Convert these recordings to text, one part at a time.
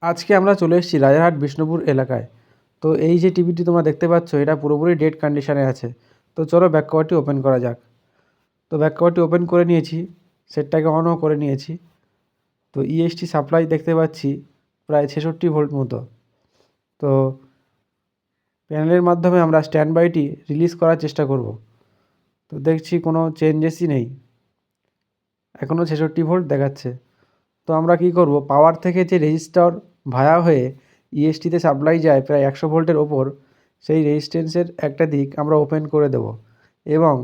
আজকে আমরা চলে এসেছি রাজারহাট বিষ্ণুপুর এলাকায়। তো এই যে টিভিটি তোমরা দেখতে পাচ্ছ এটা পুরোপুরি ডেড কন্ডিশনে আছে। তো চলো ব্যাক কভারটি ওপেন করা যাক। তো ব্যাক কভারটি ওপেন করে নিয়েছি, সেটটাকে অনও করে নিয়েছি। তো ইএসটি সাপ্লাই দেখতে পাচ্ছি প্রায় 66 ভোল্ট মতো। তো প্যানেলের মাধ্যমে আমরা স্ট্যান্ড বাইটি রিলিজ করার চেষ্টা করব। তো দেখছি কোনো চেঞ্জেসই নেই, এখনও 66 ভোল্ট দেখাচ্ছে। তো আমরা কি করব, পাওয়ার থেকে যে রেজিস্টর ভায়া হয়ে ইএসটিতে সাপ্লাই যায় প্রায় 100 ভোল্টের ওপর, সেই রেজিস্ট্যান্সের একটা দিক আমরা ওপেন করে দেব এবং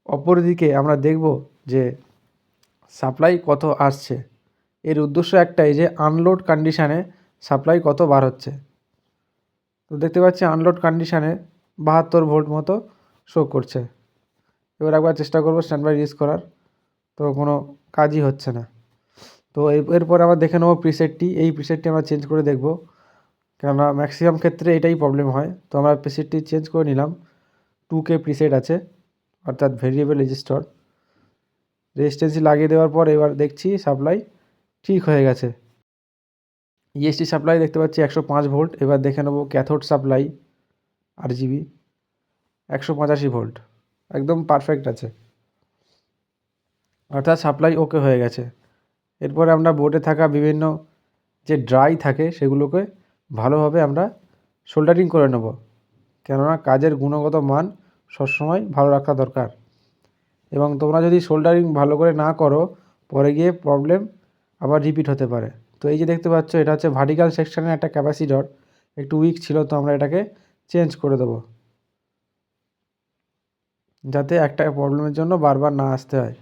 অপর দিকে আমরা দেখব যে সাপ্লাই কত আসছে। এর উদ্দেশ্য একটাই যে আনলোড কন্ডিশানে সাপ্লাই কত বার হচ্ছে। তো দেখতে পাচ্ছি আনলোড কন্ডিশানে 72 ভোল্ট মতো শো করছে। এবার একবার চেষ্টা করব স্ট্যান্ড বাই রিলিজ করার, তো কোনো কাজই হচ্ছে না। তো এরপর আমরা দেখে নেব প্রিসেটটি। এই প্রিসেটটি আমরা চেঞ্জ করে দেখব, কেননা ম্যাক্সিমাম ক্ষেত্রে এটাই প্রবলেম হয়। তো আমরা প্রিসেটটি চেঞ্জ করে নিলাম। 2K প্রিসেট আছে, অর্থাৎ ভেরিয়েবল রেজিস্টর। রেজিস্ট্যান্সি লাগিয়ে দেওয়ার পর এবার দেখছি সাপ্লাই ঠিক হয়ে গেছে। ইএসটি সাপ্লাই দেখতে পাচ্ছি 105 ভোল্ট। এবার দেখে নেব ক্যাথোড সাপ্লাই RGB 185 ভোল্ট, একদম পারফেক্ট আছে, অর্থাৎ সাপ্লাই ওকে হয়ে গেছে। এরপরে আমরা বোর্ডে থাকা বিভিন্ন যে ড্রাই থাকে সেগুলোকে ভালোভাবে আমরা সোল্ডারিং করে নেব, কেননা কাজের গুণগত মান সবসময় ভালো রাখা দরকার। এবং তোমরা যদি সোল্ডারিং ভালো করে না করো, পরে গিয়ে প্রবলেম আবার রিপিট হতে পারে। তো এই যে দেখতে পাচ্ছ এটা হচ্ছে ভার্টিক্যাল সেকশানের একটা ক্যাপাসিটর, একটু উইক ছিল, তো আমরা এটাকে চেঞ্জ করে দেবো যাতে একটা প্রবলেমের জন্য বারবার না আসতে হয়।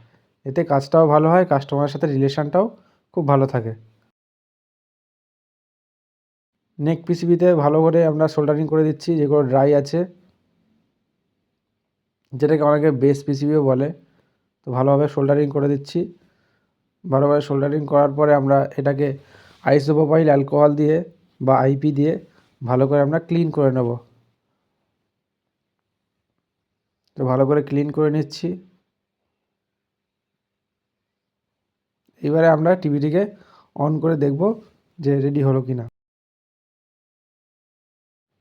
এতে কাজটাও ভালো হয়, কাস্টমারের সাথে রিলেশানটাও খুব ভালো থাকে। নেক পিসিবিতে ভালো করে আমরা সোল্ডারিং করে দিচ্ছি, যেগুলো ড্রাই আছে, যেটাকে অনেকে বেস পিসিবিও বলে। তো ভালোভাবে সোল্ডারিং করে দিচ্ছি। ভালোভাবে সোল্ডারিং করার পরে আমরা এটাকে আইসোপ্রোপাইল অ্যালকোহল দিয়ে বা আইপি দিয়ে ভালো করে আমরা ক্লিন করে নেব। তো ভালো করে ক্লিন করে নিচ্ছি। এবারে আমরা টিভিটিকে অন করে দেখব যে রেডি হলো কি না।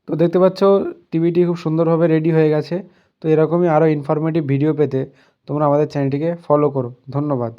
তো দেখতে পাচ্ছ টিভিটি খুব সুন্দরভাবে রেডি হয়ে গেছে। তো এরকমই আরও ইনফরমেটিভ ভিডিও পেতে তোমরা আমাদের চ্যানেলটিকে ফলো করো। ধন্যবাদ।